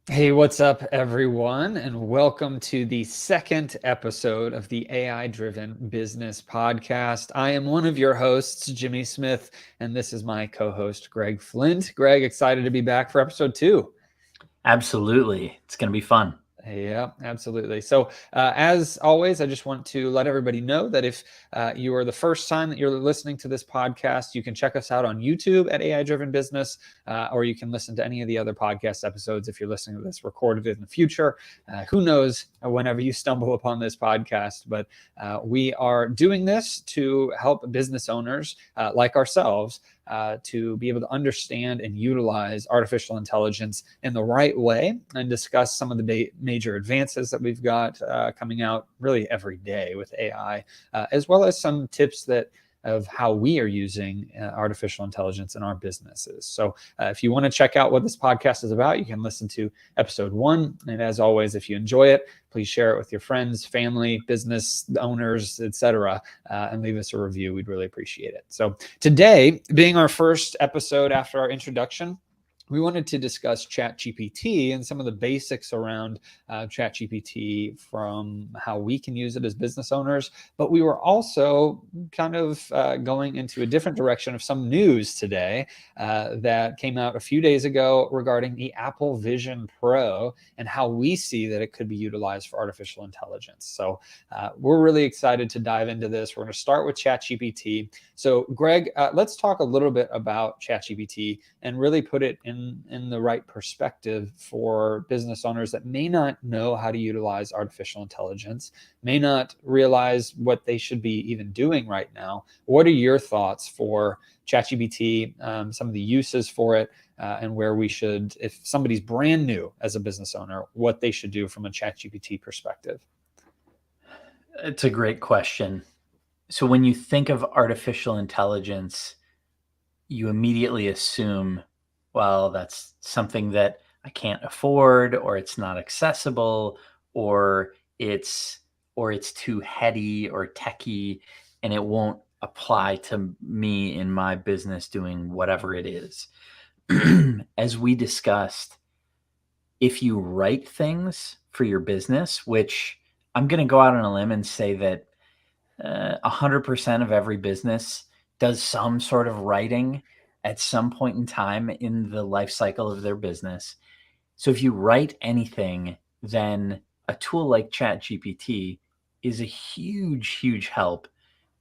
Hey, what's up, everyone? And welcome to the second episode of the AI Driven Business Podcast. I am one of your hosts, Jimmy Smith, and this is my co host, Greg Flint. Greg, excited to be back for episode two. Absolutely. It's going to be fun. Yeah, absolutely. So, as always, I just want to let everybody know that if you are the first time that you're listening to this podcast, you can check us out on YouTube at AI Driven Business, or you can listen to any of the other podcast episodes if you're listening to this recorded in the future. Who knows whenever you stumble upon this podcast, but we are doing this to help business owners like ourselves to be able to understand and utilize artificial intelligence in the right way and discuss some of the major advances that we've got coming out really every day with AI, as well as some tips of how we are using artificial intelligence in our businesses. So if you want to check out what this podcast is about, you can listen to episode 1. And as always, if you enjoy it, please share it with your friends, family, business owners, etc., and leave us a review. We'd really appreciate it. So today, being our first episode after our introduction, we wanted to discuss ChatGPT and some of the basics around ChatGPT, from how we can use it as business owners. But we were also kind of going into a different direction of some news today that came out a few days ago regarding the Apple Vision Pro and how we see that it could be utilized for artificial intelligence. So we're really excited to dive into this. We're going to start with ChatGPT. So Greg, let's talk a little bit about ChatGPT and really put it in the right perspective for business owners that may not know how to utilize artificial intelligence, may not realize what they should be even doing right now. What are your thoughts for ChatGPT, some of the uses for it, and where we should, if somebody's brand new as a business owner, what they should do from a ChatGPT perspective? It's a great question. So, when you think of artificial intelligence, you immediately assume, well, that's something that I can't afford, or it's not accessible, or it's too heady or techy, and it won't apply to me in my business doing whatever it is. As we discussed, if you write things for your business, which I'm going to go out on a limb and say that 100% of every business does some sort of writing at some point in time in the life cycle of their business. So if you write anything, then a tool like ChatGPT is a huge, huge help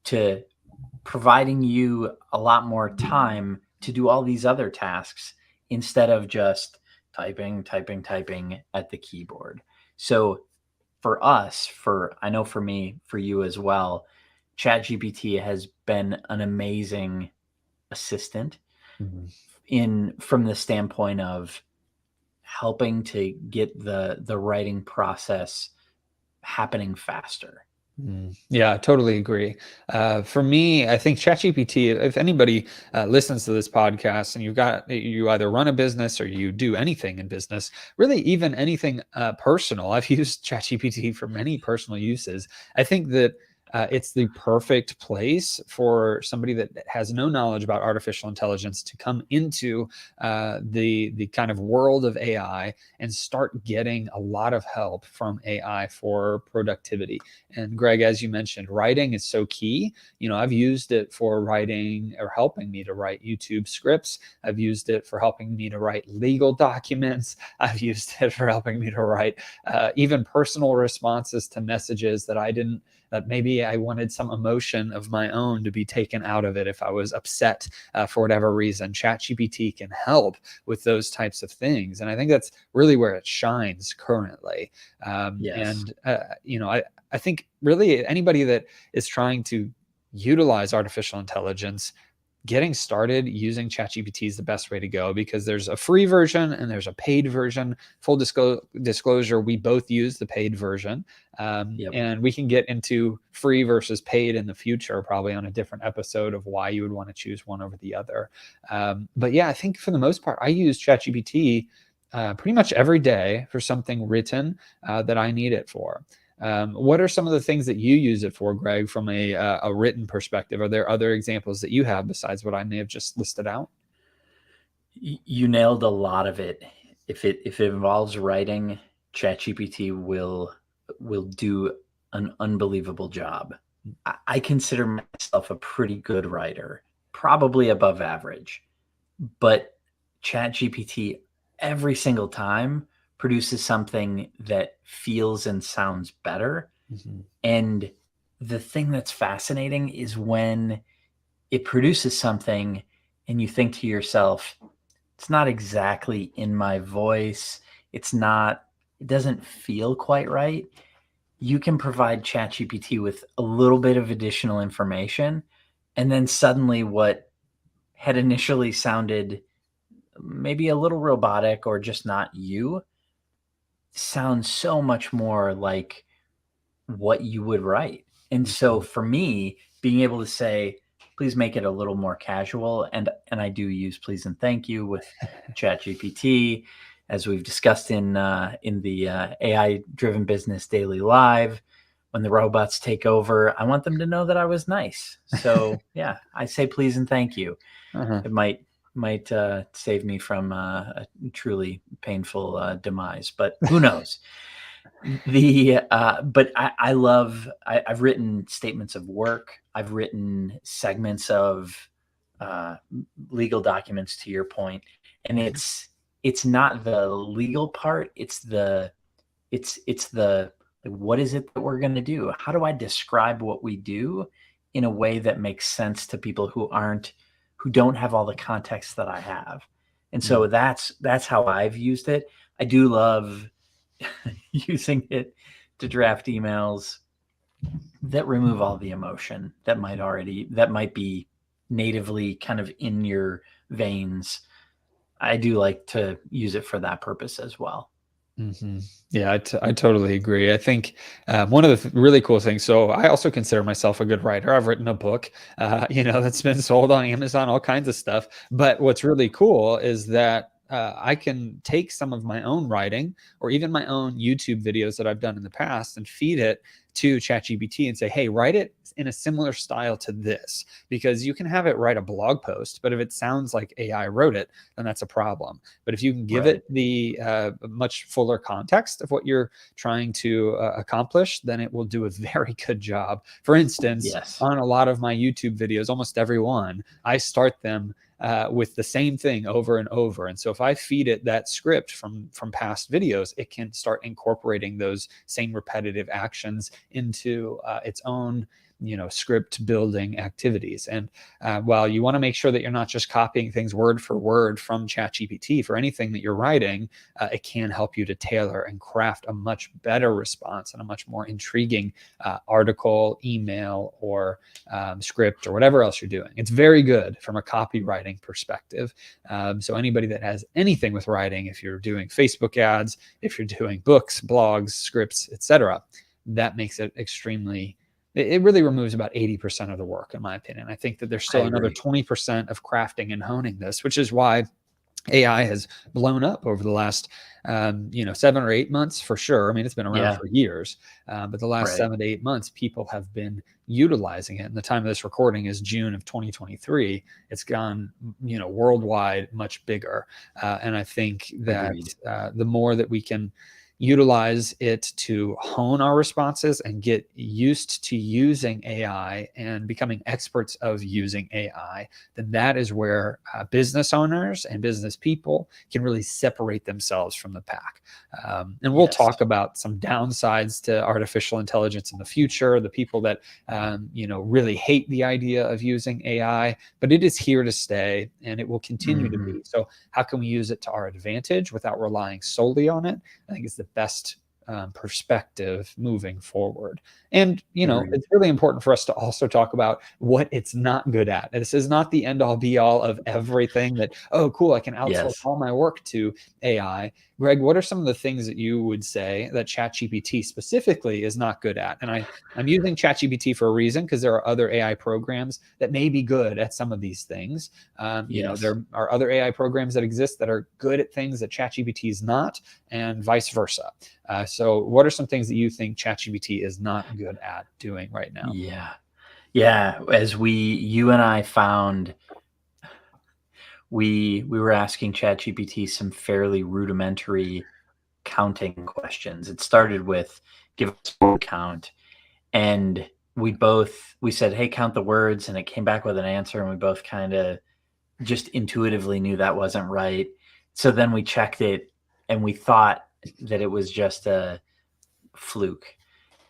to providing you a lot more time to do all these other tasks instead of just typing at the keyboard. So for us, I know for me, for you as well, ChatGPT has been an amazing assistant from the standpoint of helping to get the writing process happening faster. Yeah, I totally agree. For me, I think ChatGPT, if anybody listens to this podcast and you either run a business or you do anything in business, really even anything personal, I've used ChatGPT for many personal uses. I think that it's the perfect place for somebody that has no knowledge about artificial intelligence to come into the kind of world of AI and start getting a lot of help from AI for productivity. And Greg, as you mentioned, writing is so key. I've used it for writing or helping me to write YouTube scripts. I've used it for helping me to write legal documents. I've used it for helping me to write even personal responses to messages that maybe I wanted some emotion of my own to be taken out of it if I was upset for whatever reason. ChatGPT can help with those types of things. And I think that's really where it shines currently. Yes. I think really anybody that is trying to utilize artificial intelligence, getting started using ChatGPT is the best way to go, because there's a free version and there's a paid version. Full disclosure, we both use the paid version. Yep. And we can get into free versus paid in the future, probably on a different episode of why you would want to choose one over the other. But yeah, I think for the most part, I use ChatGPT pretty much every day for something written that I need it for. What are some of the things that you use it for, Greg, from a written perspective? Are there other examples that you have besides what I may have just listed out? You nailed a lot of it. If it involves writing, ChatGPT will do an unbelievable job. I consider myself a pretty good writer, probably above average, but ChatGPT every single time produces something that feels and sounds better. Mhm. And the thing that's fascinating is when it produces something and you think to yourself, it's not exactly in my voice. It doesn't feel quite right. You can provide ChatGPT with a little bit of additional information. And then suddenly what had initially sounded maybe a little robotic or just not you sounds so much more like what you would write. And so Mhm. for me, being able to say, please make it a little more casual, and I do use please and thank you with ChatGPT, as we've discussed in the AI driven business daily live. When the robots take over, I want them to know that I was nice. So yeah, I say please and thank you. Uh-huh. It might save me from a truly painful demise, but who knows? But I love. I've written statements of work. I've written segments of uh, legal documents. To your point, and it's not the legal part. It's the like, what is it that we're going to do? How do I describe what we do in a way that makes sense to people who don't have all the context that I have? And Mm. so that's how I've used it. I do love using it to draft emails that remove all the emotion that might be natively kind of in your veins. I do like to use it for that purpose as well. Mhm. Yeah, I totally agree. I think one of the really cool things. So I also consider myself a good writer. I've written a book, that's been sold on Amazon, all kinds of stuff. But what's really cool is that I can take some of my own writing or even my own YouTube videos that I've done in the past and feed it to ChatGPT and say, "Hey, write it in a similar style to this," because you can have it write a blog post, but if it sounds like AI wrote it, then that's a problem. But if you can give Right. it the much fuller context of what you're trying to accomplish, then it will do a very good job. For instance, Yes. on a lot of my YouTube videos, almost every one, I start them with the same thing over and over. And so if I feed it that script from past videos, it can start incorporating those same repetitive actions into its own script building activities. And while you want to make sure that you're not just copying things word for word from ChatGPT for anything that you're writing, it can help you to tailor and craft a much better response and a much more intriguing article, email, or script, or whatever else you're doing. It's very good from a copywriting perspective. So anybody that has anything with writing, if you're doing Facebook ads, if you're doing books, blogs, scripts, etc., that makes it extremely it really removes about 80% of the work, in my opinion. I think that there's I still another agree. 20% of crafting and honing this, which is why AI has blown up over the last, 7 or 8 months for sure. I mean, it's been around Yeah. for years, but the last Right. 7 to 8 months, people have been utilizing it. And the time of this recording is June of 2023. It's gone, worldwide much bigger. And I think that Agreed. the more that we can utilize it to hone our responses and get used to using AI and becoming experts of using AI, then that is where business owners and business people can really separate themselves from the pack. And we'll Yes. talk about some downsides to artificial intelligence in the future, the people that, really hate the idea of using AI, but it is here to stay and it will continue to Hmm. be. So how can we use it to our advantage without relying solely on it? I think is the best perspective moving forward. And, Agreed. it's really important for us to also talk about what it's not good at. This is not the end all be all of everything that, oh, cool, I can outsource Yes. all my work to AI. Greg, what are some of the things that you would say that ChatGPT specifically is not good at? And I'm using ChatGPT for a reason because there are other AI programs that may be good at some of these things. Yes. There are other AI programs that exist that are good at things that ChatGPT is not, and vice versa. So, what are some things that you think ChatGPT is not good at doing right now? Yeah. Yeah. As you and I found we were asking ChatGPT some fairly rudimentary counting questions. It started with give us a word count, and we said, hey, count the words, and it came back with an answer, and we both kind of just intuitively knew that wasn't right. So then we checked it, and we thought that it was just a fluke.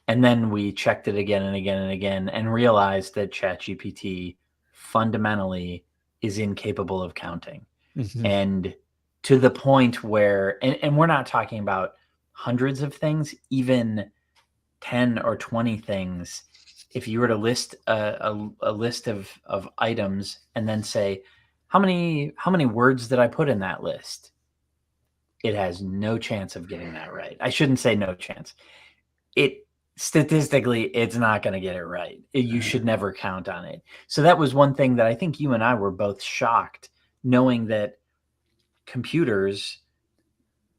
And then we checked it again and again and again and realized that ChatGPT fundamentally is incapable of counting. And to the point where, and we're not talking about hundreds of things, even 10 or 20 things. If you were to list a list of items and then say, how many words did I put in that list? It has no chance of getting that right. I shouldn't say no chance. Statistically, it's not going to get it right. You should never count on it. So that was one thing that I think you and I were both shocked, knowing that computers,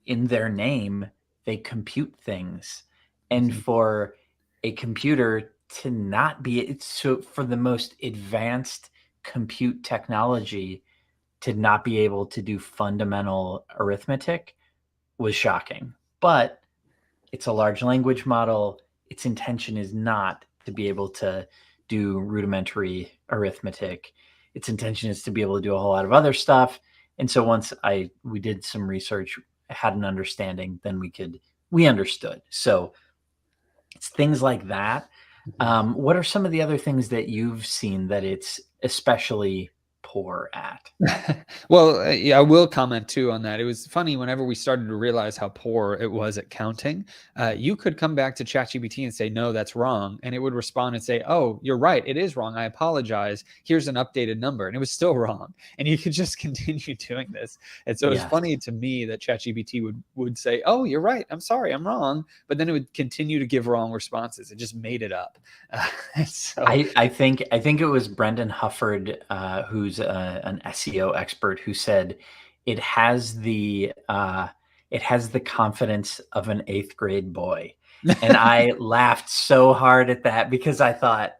in their name, they compute things. And for a computer to not be, so for the most advanced compute technology to not be able to do fundamental arithmetic was shocking. But it's a large language model. Its intention is not to be able to do rudimentary arithmetic. Its intention is to be able to do a whole lot of other stuff. And so once we did some research, had an understanding, then we understood. So it's things like that. What are some of the other things that you've seen that it's especially poor at? Well, yeah, I will comment too on that. It was funny whenever we started to realize how poor it was at counting. You could come back to ChatGPT and say, no, that's wrong. And it would respond and say, oh, you're right. It is wrong. I apologize. Here's an updated number. And it was still wrong. And you could just continue doing this. And so it's funny to me that ChatGPT would say, oh, you're right. I'm sorry. I'm wrong. But then it would continue to give wrong responses. It just made it up. So I think it was Brendan Hufford, who's an SEO expert, who said it has the confidence of an 8th grade boy. And I laughed so hard at that because I thought,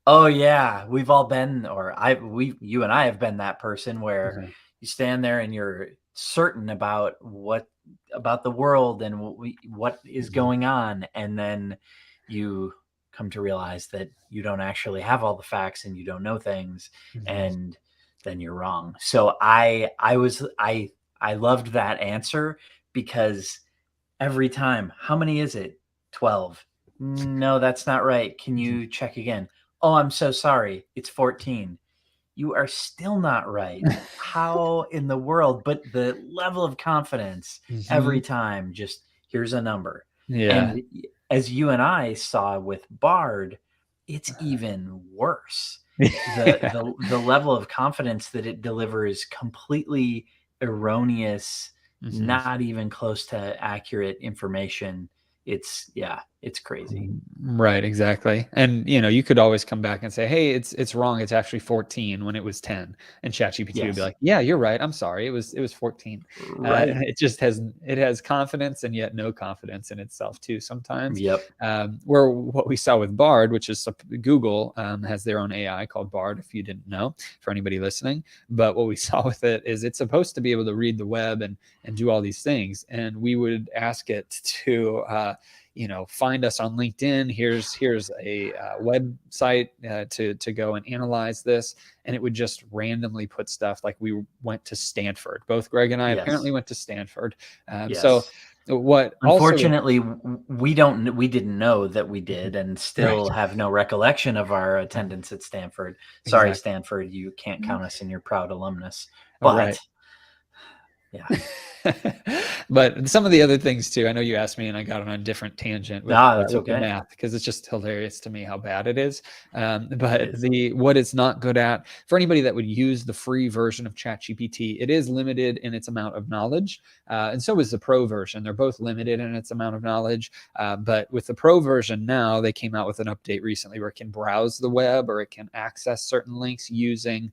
oh yeah, we've all been, you and I have been that person where you stand there and you're certain about the world and what is going on, and then you come to realize that you don't actually have all the facts and you don't know things, and then you're wrong. So I loved that answer, because every time, how many is it? 12. No, that's not right. Can you check again? Oh, I'm so sorry. It's 14. You are still not right. How in the world? But the level of confidence every time, just here's a number. Yeah. And as you and I saw with Bard, it's even worse. The level of confidence that it delivers completely erroneous, not even close to accurate information. It's crazy. Right, exactly. And you could always come back and say, hey, it's wrong. It's actually 14 when it was 10. And ChatGPT would be like, yeah, you're right. I'm sorry. It was 14. Right. It just has confidence and yet no confidence in itself too sometimes. Yep. Where what we saw with Bard, which is Google has their own AI called Bard, if you didn't know, for anybody listening. But what we saw with it is it's supposed to be able to read the web and do all these things. And we would ask it to find us on LinkedIn. Here's a website to go and analyze this. And it would just randomly put stuff like we went to Stanford. Both Greg and I apparently went to Stanford. So what unfortunately we didn't know that we did, and still have no recollection of our attendance at Stanford. Sorry, Stanford, you can't count us in your proud alumnus. But yeah. But some of the other things too, I know you asked me and I got on a different tangent with, with the math, because it's just hilarious to me how bad it is. But what it's not good at, for anybody that would use the free version of ChatGPT, it is limited in its amount of knowledge. and so is the Pro version. They're both limited in its amount of knowledge, but with the Pro version now, they came out with an update recently where it can browse the web or it can access certain links using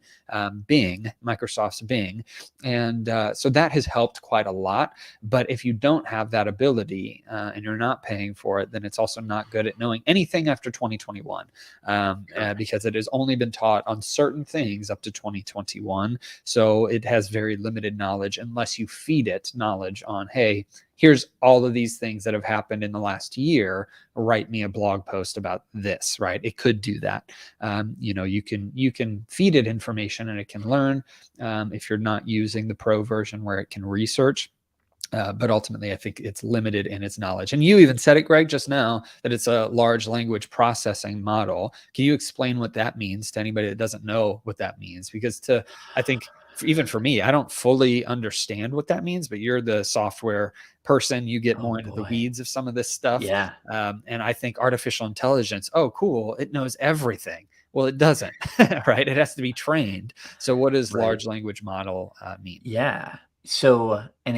Bing, Microsoft's Bing. And so that has helped quite a lot. But if you don't have that ability and you're not paying for it, then it's also not good at knowing anything after 2021, because it has only been taught on certain things up to 2021. So it has very limited knowledge unless you feed it knowledge on, hey, here's all of these things that have happened in the last year. Write me a blog post about this, right? It could do that. You can feed it information and it can learn if you're not using the Pro version where it can research. But ultimately, I think it's limited in its knowledge. And you even said it, Greg, just now, that it's a large language processing model. Can you explain what that means to anybody that doesn't know what that means? Because I think even for me, I don't fully understand what that means, but you're the software person. You get more into the weeds of some of this stuff. Yeah. And I think artificial intelligence, oh, cool, it knows everything. Well, it doesn't, right? It has to be trained. So what does large language model mean? Yeah. So, and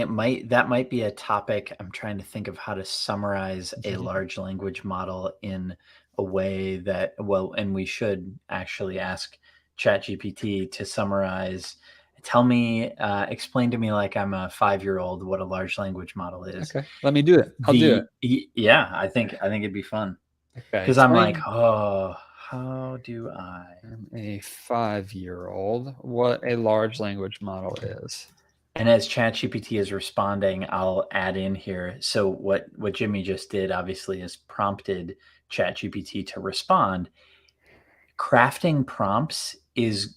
that might be a topic. I'm trying to think of how to summarize a large language model in a way that, well, and we should actually ask ChatGPT to summarize. Explain to me like I'm a 5-year-old what a large language model is. Okay, let me do it. I'll do it. Yeah, I think it'd be fun. Okay, Because I'm like, oh, how do I'm a 5-year-old what a large language model is. And as ChatGPT is responding, I'll add in here. So what Jimmy just did, obviously, is prompted ChatGPT to respond. Crafting prompts is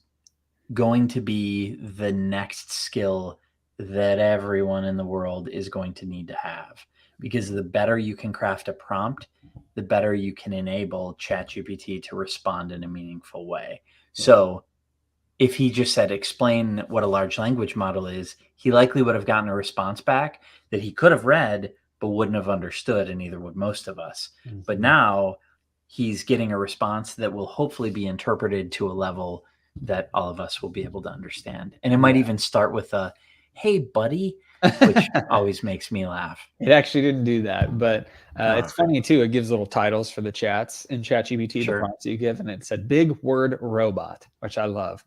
going to be the next skill that everyone in the world is going to need to have. Because the better you can craft a prompt, the better you can enable ChatGPT to respond in a meaningful way. So if he just said, explain what a large language model is, he likely would have gotten a response back that he could have read, but wouldn't have understood, and neither would most of us. Mm-hmm. But now he's getting a response that will hopefully be interpreted to a level that all of us will be able to understand. And it might even start with a, hey, buddy, which always makes me laugh. It actually didn't do that, but it's funny too. It gives little titles for the chats in ChatGPT, the prompts you give, and it said "big word robot," which I love.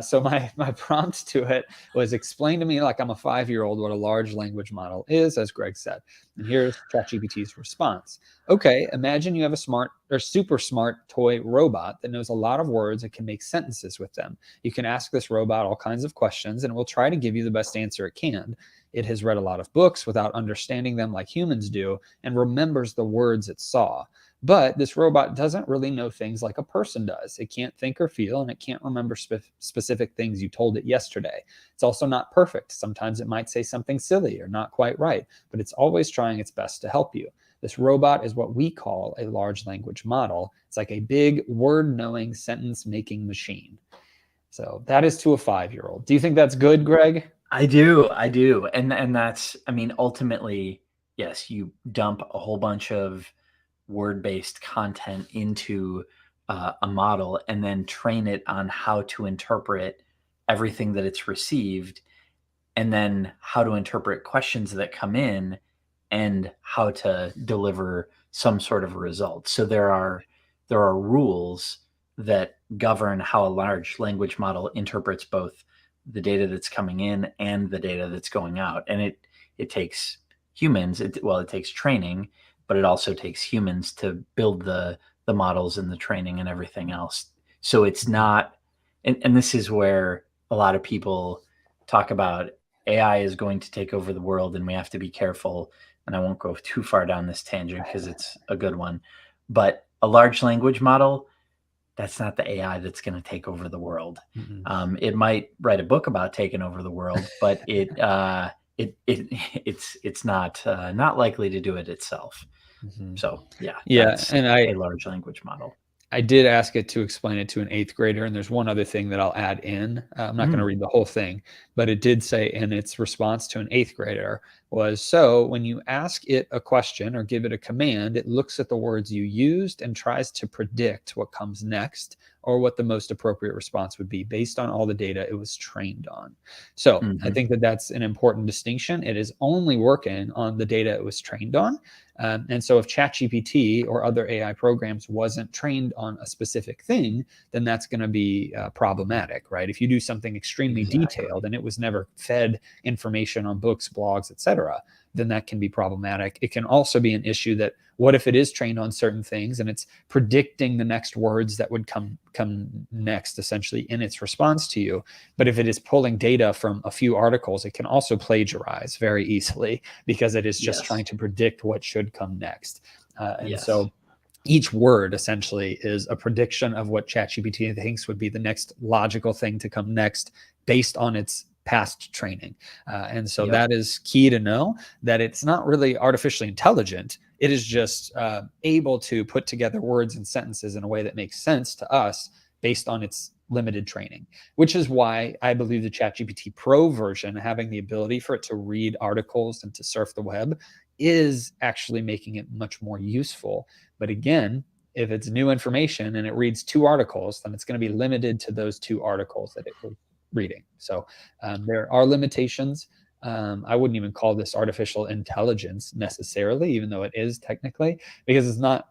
So my prompt to it was, explain to me like I'm a 5-year-old what a large language model is, as Greg said. And here's ChatGPT's response. Okay, imagine you have a smart or super smart toy robot that knows a lot of words and can make sentences with them. You can ask this robot all kinds of questions, and it will try to give you the best answer it can. It has read a lot of books without understanding them like humans do and remembers the words it saw. But this robot doesn't really know things like a person does. It can't think or feel, and it can't remember specific things you told it yesterday. It's also not perfect. Sometimes it might say something silly or not quite right, but it's always trying its best to help you. This robot is what we call a large language model. It's like a big word-knowing, sentence-making machine. So that is to a 5-year-old. Do you think that's good, Greg? I do. And that's, I mean, ultimately, yes, you dump a whole bunch of word-based content into a model and then train it on how to interpret everything that it's received, and then how to interpret questions that come in and how to deliver some sort of result. So there are rules that govern how a large language model interprets both the data that's coming in and the data that's going out. And it takes humans, it takes training, but it also takes humans to build the models and the training and everything else. So it's not, and this is where a lot of people talk about AI is going to take over the world and we have to be careful. And I won't go too far down this tangent because it's a good one. But a large language model, that's not the AI that's going to take over the world. Mm-hmm. It might write a book about taking over the world, but it's not likely to do it itself. Mm-hmm. So that's and a large language model. I did ask it to explain it to an 8th grader, and there's one other thing that I'll add in. I'm not going to read the whole thing, but it did say in its response to an 8th grader was, so when you ask it a question or give it a command, it looks at the words you used and tries to predict what comes next, or what the most appropriate response would be based on all the data it was trained on. So I think that that's an important distinction. It is only working on the data it was trained on. And so if ChatGPT or other AI programs wasn't trained on a specific thing, then that's going to be problematic, right? If you do something extremely detailed and it was never fed information on books, blogs, etc., then that can be problematic. It can also be an issue that what if it is trained on certain things and it's predicting the next words that would come next, essentially, in its response to you. But if it is pulling data from a few articles, it can also plagiarize very easily because it is just trying to predict what should come next. So each word essentially is a prediction of what ChatGPT thinks would be the next logical thing to come next based on its past training. And so that is key to know, that it's not really artificially intelligent. It is just able to put together words and sentences in a way that makes sense to us based on its limited training, which is why I believe the ChatGPT Pro version, having the ability for it to read articles and to surf the web, is actually making it much more useful. But again, if it's new information and it reads 2 articles, then it's going to be limited to those 2 articles that it was reading. So there are limitations. I wouldn't even call this artificial intelligence necessarily, even though it is technically, because it's not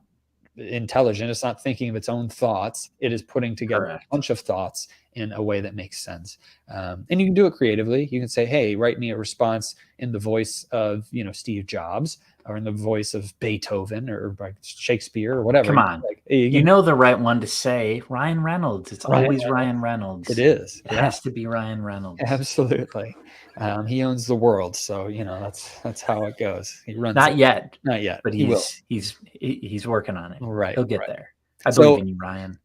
intelligent. It's not thinking of its own thoughts. It is putting together a bunch of thoughts in a way that makes sense. And you can do it creatively. You can say, hey, write me a response in the voice of, Steve Jobs, or in the voice of Beethoven or Shakespeare or whatever. Come on. Like, you know the right one to say, Ryan Reynolds. It's always Ryan Reynolds. It is. It has to be Ryan Reynolds. Absolutely. He owns the world, so that's how it goes. He runs Not yet, but he's working on it. Right, he'll get there. I believe in you, Ryan.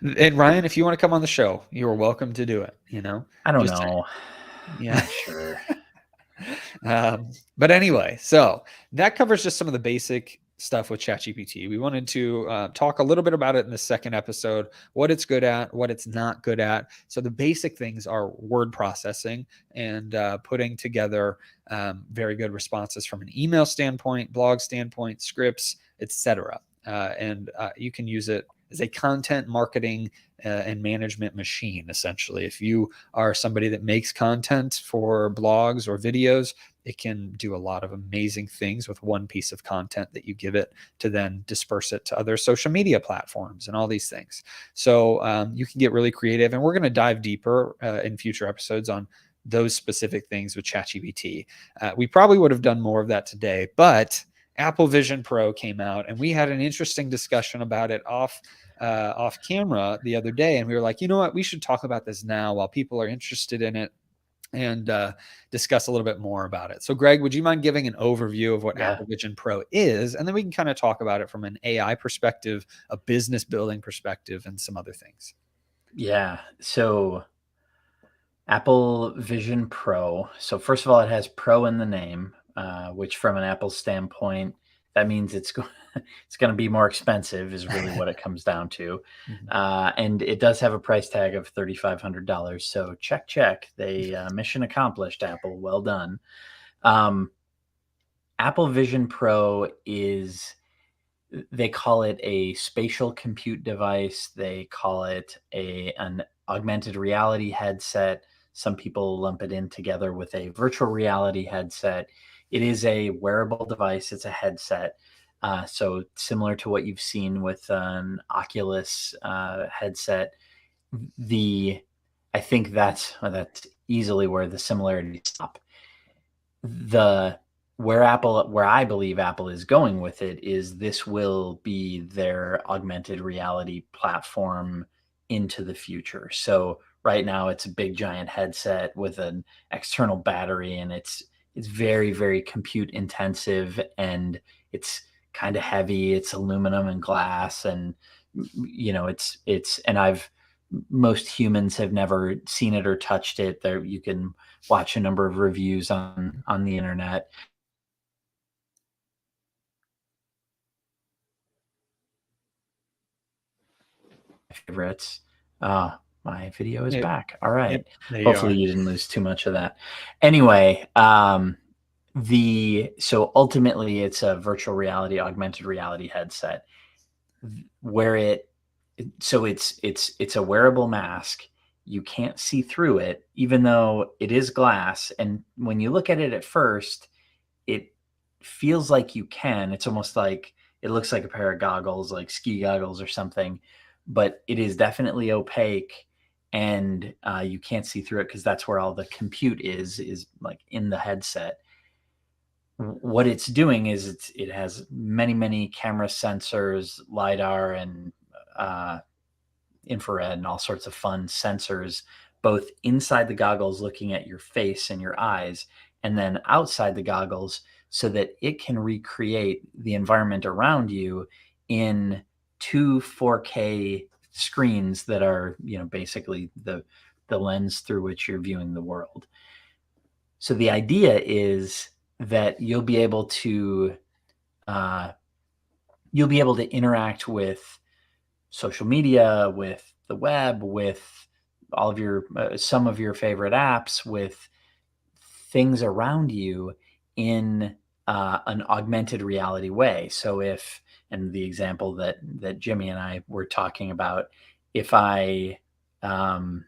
And Ryan, if you want to come on the show, you are welcome to do it. I don't know. Yeah, sure. But anyway, so that covers just some of the basic stuff with ChatGPT. We wanted to talk a little bit about it in the second episode, what it's good at, what it's not good at. So the basic things are word processing and putting together very good responses from an email standpoint, blog standpoint, scripts, etc. And you can use it as a content marketing and management machine, essentially. If you are somebody that makes content for blogs or videos, it can do a lot of amazing things with one piece of content that you give it to then disperse it to other social media platforms and all these things. So you can get really creative, and we're going to dive deeper in future episodes on those specific things with ChatGPT. We probably would have done more of that today, but Apple Vision Pro came out, and we had an interesting discussion about it off camera the other day, and we were like, you know what, we should talk about this now while people are interested in it, and discuss a little bit more about it. So Greg, would you mind giving an overview of what Apple Vision Pro is? And then we can kind of talk about it from an AI perspective, a business building perspective, and some other things. Yeah. So Apple Vision Pro. So first of all, it has Pro in the name, which from an Apple standpoint, that means it's going to be more expensive is really what it comes down to. And it does have a price tag of $3,500. So check. They mission accomplished, Apple. Well done. Apple Vision Pro they call it a spatial compute device. They call it an augmented reality headset. Some people lump it in together with a virtual reality headset. It is a wearable device. It's a headset. So similar to what you've seen with an Oculus headset. I think that's easily where the similarities stop. Where I believe Apple is going with it is this will be their augmented reality platform into the future. So right now it's a big giant headset with an external battery, and it's very, very compute intensive, and it's kind of heavy. It's aluminum and glass, and most humans have never seen it or touched it. There you can watch a number of reviews on the internet. Favorites. My video is back. All right. Hopefully you didn't lose too much of that. Anyway, so ultimately it's a virtual reality, augmented reality headset where it So it's a wearable mask. You can't see through it, even though it is glass. And when you look at it at first, it feels like you can. It's almost like it looks like a pair of goggles, like ski goggles or something, but it is definitely opaque, and you can't see through it because that's where all the compute is like in the headset. What it's doing is it has many camera sensors, lidar, and uh, infrared and all sorts of fun sensors, both inside the goggles looking at your face and your eyes, and then outside the goggles so that it can recreate the environment around you in two 4K screens that are, basically the lens through which you're viewing the world. So the idea is that uh, you'll be able to interact with social media, with the web, with all of your some of your favorite apps, with things around you in an augmented reality way. So and the example that Jimmy and I were talking about, if I um,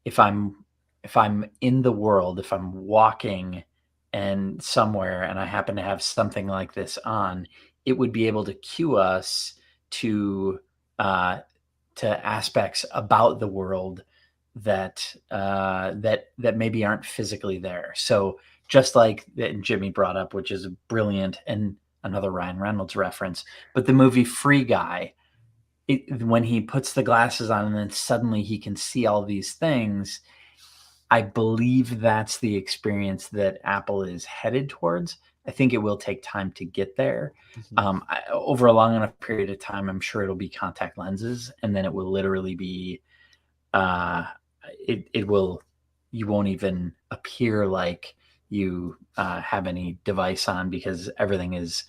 if I'm if I'm in the world, if I'm walking and somewhere and I happen to have something like this on, it would be able to cue us to uh, to aspects about the world that maybe aren't physically there. So just like that Jimmy brought up, which is brilliant and another Ryan Reynolds reference, but the movie Free Guy, when he puts the glasses on and then suddenly he can see all these things, I believe that's the experience that Apple is headed towards. I think it will take time to get there. Mhm. Over a long enough period of time, I'm sure it'll be contact lenses, and then it will literally be, uh, it will, you won't even appear like you have any device on because everything is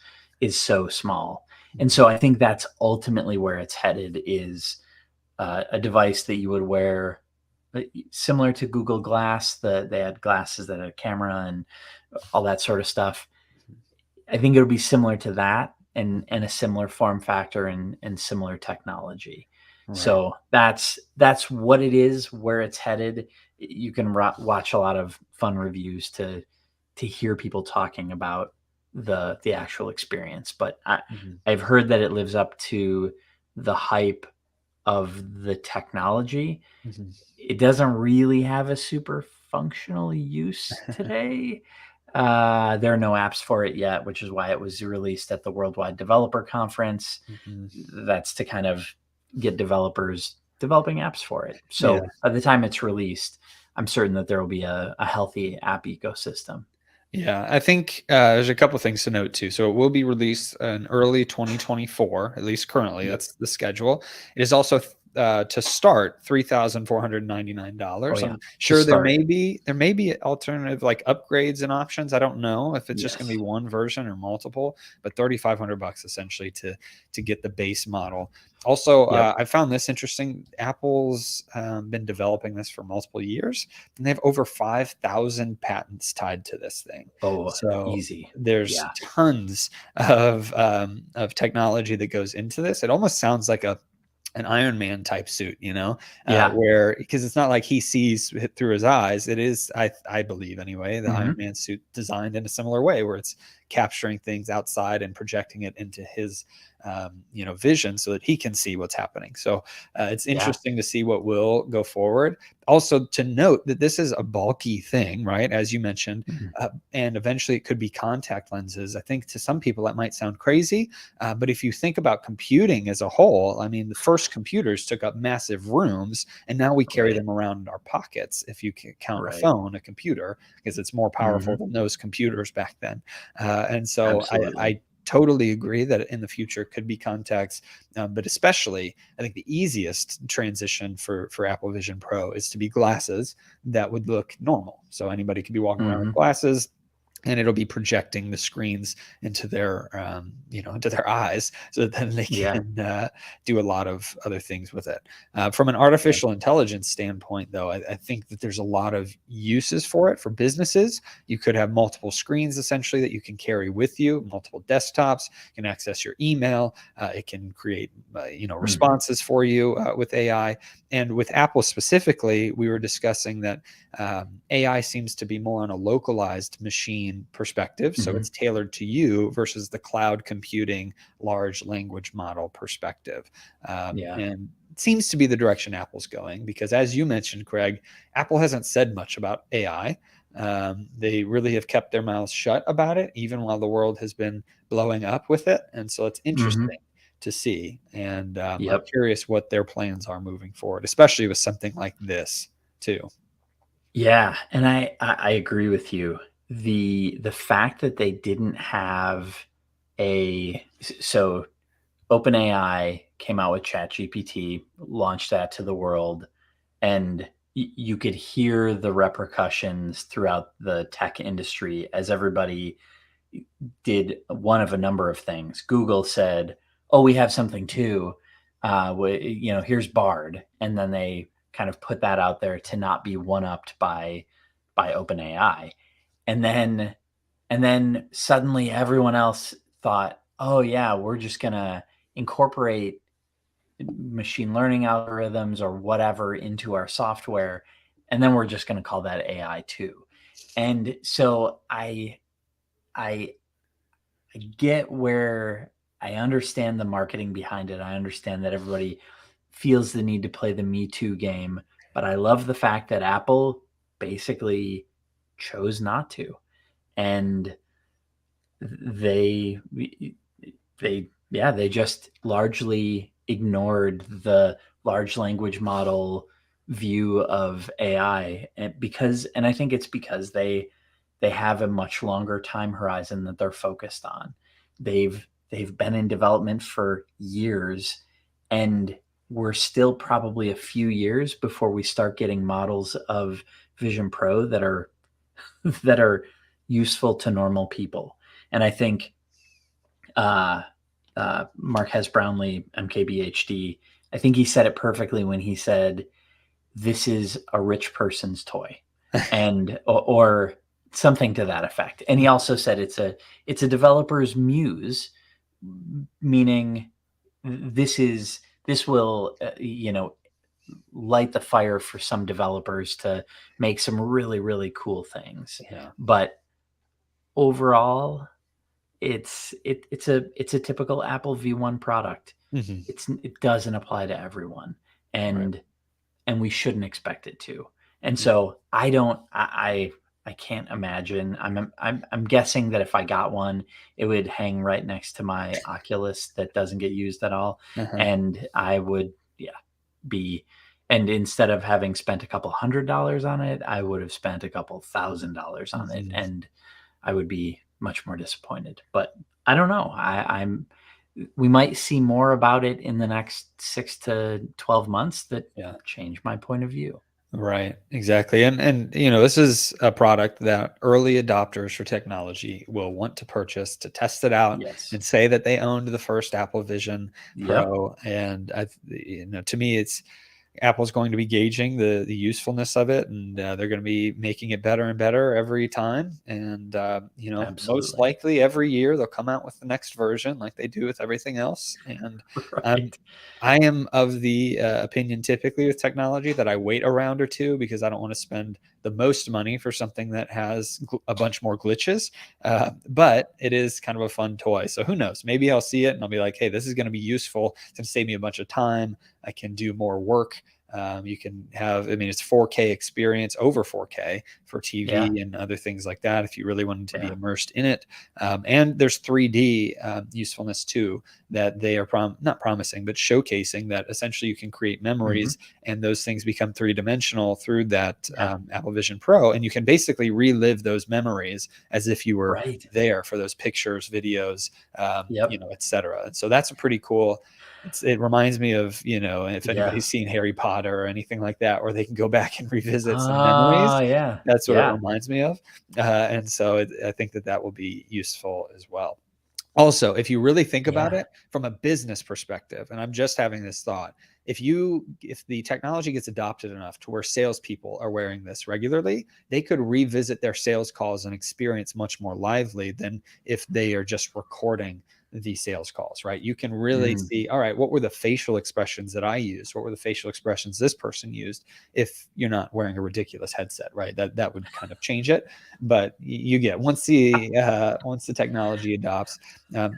so small. And Mhm. so I think that's ultimately where it's headed, is a device that you would wear, similar to Google Glass. They had glasses that had a camera and all that sort of stuff. I think it would be similar to that, and a similar form factor and similar technology. Right. So that's what it is, where it's headed. You can watch a lot of fun reviews to hear people talking about the actual experience. But Mhm. I've heard that it lives up to the hype of the technology. Mhm. It doesn't really have a super functional use today. There are no apps for it yet, which is why it was released at the Worldwide Developer Conference. Mhm. That's to kind of get developers developing apps for it. Yeah. So by the time it's released, I'm certain that there will be a healthy app ecosystem. Yeah, I think there's a couple things to note too. So it will be released in early 2024, at least currently. Yep. That's the schedule. It is also to start Oh $3,499. yeah. I'm To sure start. there may be alternative like upgrades and options. I don't know if it's just going to be Yes. one version or multiple, but $3,500 essentially to get the base model. Also, Yep. I found this interesting. Apple's been developing this for multiple years, and they have over 5,000 patents tied to this thing. Oh, So easy. there's Yeah. tons of technology that goes into this. It almost sounds like an Iron Man type suit, Yeah. where because it's not like he sees through his eyes. It is, I believe anyway, the Iron Hmm. Man suit designed in a similar way, where it's capturing things outside and projecting it into his, vision, so that he can see what's happening. So it's Yeah. interesting to see what will go forward. Also, to note that this is a bulky thing, right? As you mentioned, Mhm. and eventually it could be contact lenses. I think to some people that might sound crazy, but if you think about computing as a whole, I mean, the first computers took up massive rooms, and now we carry Right. them around in our pockets. If you can count a Right. phone, a computer, because it's more powerful Hmm. than those computers back then. And so Absolutely. I totally agree that in the future could be contacts, but especially I think the easiest transition for Apple Vision Pro is to be glasses that would look normal. So anybody could be walking around with Hmm. glasses, and it'll be projecting the screens into their into their eyes, so that then they Yeah. can do a lot of other things with it. From an Yeah. artificial intelligence standpoint, though, I think that there's a lot of uses for it for businesses. You could have multiple screens essentially that you can carry with you, multiple desktops. You can access your email. It can create Mhm. responses for you with AI. And with Apple specifically, we were discussing that AI seems to be more on a localized machine perspective. So Mhm. it's tailored to you versus the cloud computing large language model perspective. Yeah. And it seems to be the direction Apple's going, because, as you mentioned, Craig, Apple hasn't said much about AI. They really have kept their mouths shut about it, even while the world has been blowing up with it. And so it's Mhm. interesting to see. And I'm Yep. curious what their plans are moving forward, especially with something like this, too. Yeah, and I agree with you. The fact that they didn't have so OpenAI came out with ChatGPT, launched that to the world, and you could hear the repercussions throughout the tech industry as everybody did one of a number of things. Google said, "Oh, we have something too. Here's Bard," and then they kind of put that out there to not be one upped by OpenAI, and then suddenly everyone else thought, "Oh yeah, we're just gonna incorporate machine learning algorithms or whatever into our software, and then we're just gonna call that AI too." And so I I get where I understand the marketing behind it. I understand that everybody feels the need to play the Me Too game, but I love the fact that Apple basically chose not to. And they they just largely ignored the large language model view of AI, and I think it's because they have a much longer time horizon that they're focused on. They've been in development for years, and we're still probably a few years before we start getting models of Vision Pro that are that are useful to normal people. And I think uh, Marquez Brownlee, MKBHD, I think he said it perfectly when he said, "This is a rich person's toy," and or something to that effect. And he also said it's a developer's muse, meaning this will light the fire for some developers to make some really really cool things. Yeah. But overall, it's a typical Apple V1 product. Hmm. It doesn't apply to everyone, Right. and we shouldn't expect it to. And Yeah. so I don't I can't imagine. I'm guessing that if I got one, it would hang right next to my Oculus that doesn't get used at all, Uh-huh. and I would be and instead of having spent a couple $100 on it, I would have spent a couple $1,000 on it, Hmm. and I would be much more disappointed. But I don't know. I'm we might see more about it in the next 6 to 12 months that Yeah. change my point of view. Right, exactly. And this is a product that early adopters for technology will want to purchase to test it out Yes. and say that they owned the first Apple Vision Yep. Pro. And to me, it's Apple's going to be gauging the usefulness of it, and they're going to be making it better and better every time. And most Absolutely. likely every year they'll come out with the next version, like they do with everything else. And I'm Right. I am of the opinion, typically with technology, that I wait a round or two, because I don't want to spend the most money for something that has a bunch more glitches. But it is kind of a fun toy. So who knows? Maybe I'll see it and I'll be like, hey, this is going to be useful. It's going to save me a bunch of time. I can do more work. You can have, I mean, it's 4K experience, over 4K for Yeah. TV and other things like that, if you really wanted to be Yeah. immersed in it. And there's 3D usefulness too, that they are not promising, but showcasing, that essentially you can create Mhm. memories and those things become three-dimensional through that Yeah. Apple Vision Pro. And you can basically relive those memories as if you were Right. there for those pictures, videos, Yep. et cetera. And so that's a pretty cool it reminds me of, if Yeah. anybody's seen Harry Potter or anything like that, where they can go back and revisit some Ah, memories. yeah. That's what it Yeah. reminds me of. And so I think that will be useful as well. Also, if you really think about Yeah. it from a business perspective, and I'm just having this thought, if the technology gets adopted enough to where salespeople are wearing this regularly, they could revisit their sales calls and experience much more lively than if they are just recording the sales calls, right? You can really Mm, see, all right, what were the facial expressions that I used? What were the facial expressions this person used? If you're not wearing a ridiculous headset, right? That would kind of change it. But you get once the technology adopts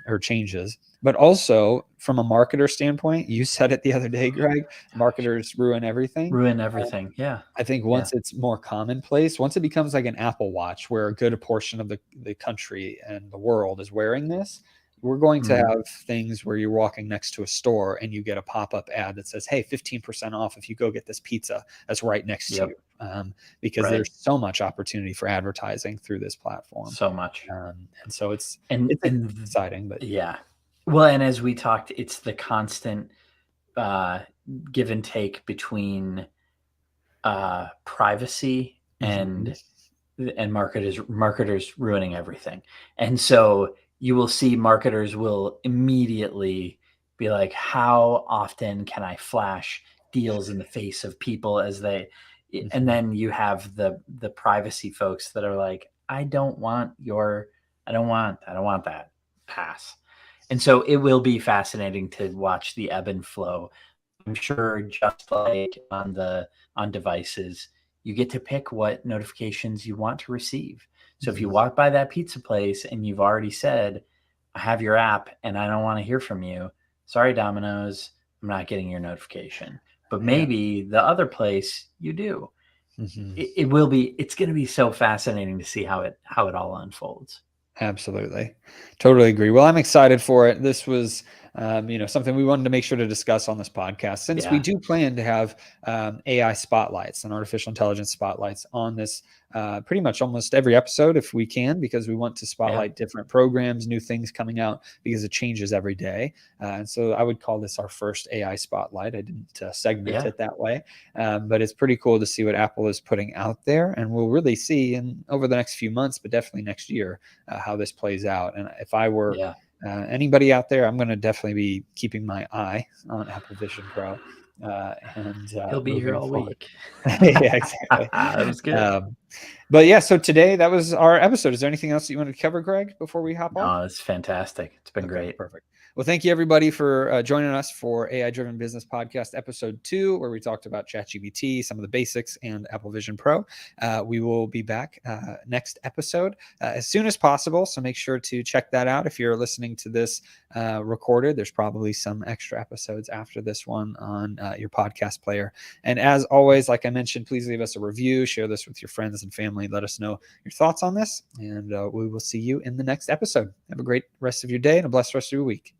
or changes. But also from a marketer standpoint, you said it the other day, Greg, marketers ruin everything. ruin everything. Yeah. I think Yeah. once it's more commonplace, once it becomes like an Apple Watch where a good portion of the country and the world is wearing this, we're going to Mhm. have things where you're walking next to a store and you get a pop-up ad that says, hey, 15% off if you go get this pizza that's right next to you. Yep. Because Right. there's so much opportunity for advertising through this platform. So much. And so And it's and exciting, but yeah. Well, and as we talked, it's the constant uh, give and take between privacy Mhm. and marketers ruining everything. And so you will see marketers will immediately be like, how often can I flash deals in the face of people as they, and Mhm. then you have the privacy folks that are like, I don't want that, pass. And so it will be fascinating to watch the ebb and flow. I'm sure just like on devices, you get to pick what notifications you want to receive. So if you Mhm. walk by that pizza place and you've already said, I have your app and I don't want to hear from you, sorry, Domino's, I'm not getting your notification. But Yeah. maybe the other place you do. Mhm. It's going to be so fascinating to see how it all unfolds. Absolutely. Totally agree. Well, I'm excited for it. This was, something we wanted to make sure to discuss on this podcast since we Yeah. do plan to have AI spotlights and artificial intelligence spotlights on this pretty much almost every episode if we can, because we want to Yeah. spotlight different programs, new things coming out because it changes every day. And so I would call this our first AI spotlight. I didn't segment Yeah. it that way, but it's pretty cool to see what Apple is putting out there. And we'll really see over the next few months, but definitely next year, how this plays out. And if I were Yeah. anybody out there, I'm going to definitely be keeping my eye on Apple Vision Pro and He'll be here moving all forward. week. Yeah, exactly. That was good. But yeah, so today that was our episode. Is there anything else that you wanted to cover, Greg, before we hop off? No, it's fantastic. It's been Okay, great. perfect. Well, thank you everybody for joining us for AI Driven Business Podcast episode 2, where we talked about ChatGPT, some of the basics, and Apple Vision Pro. We will be back next episode as soon as possible. So make sure to check that out. If you're listening to this recorded, there's probably some extra episodes after this one on your podcast player. And as always, like I mentioned, please leave us a review, share this with your friends and family, let us know your thoughts on this, and we will see you in the next episode. Have a great rest of your day and a blessed rest of your week.